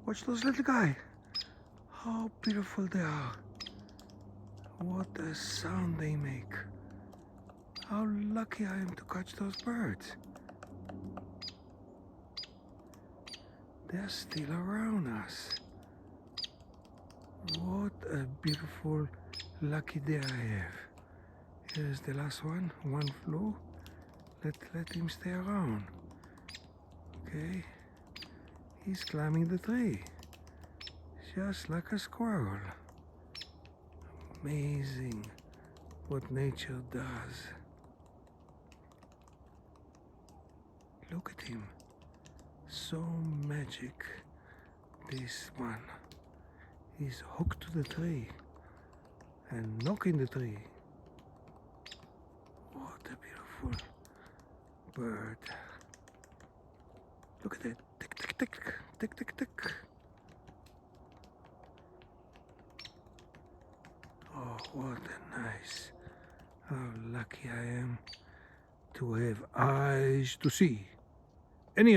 Watch those little guys. How beautiful they are. What a sound they make. How lucky I am to catch those birds. They're still around us. What a beautiful, lucky day I have. Here's the last one. One flew. Let him stay around. Okay. He's climbing the tree. Just like a squirrel. Amazing what nature does. Look at him. So magic. This one. He's hooked to the tree and knocking the tree. What a beautiful bird. Look at it. Tick, tick, tick, tick, tick, tick. Oh, what a nice. How lucky I am to have eyes to see.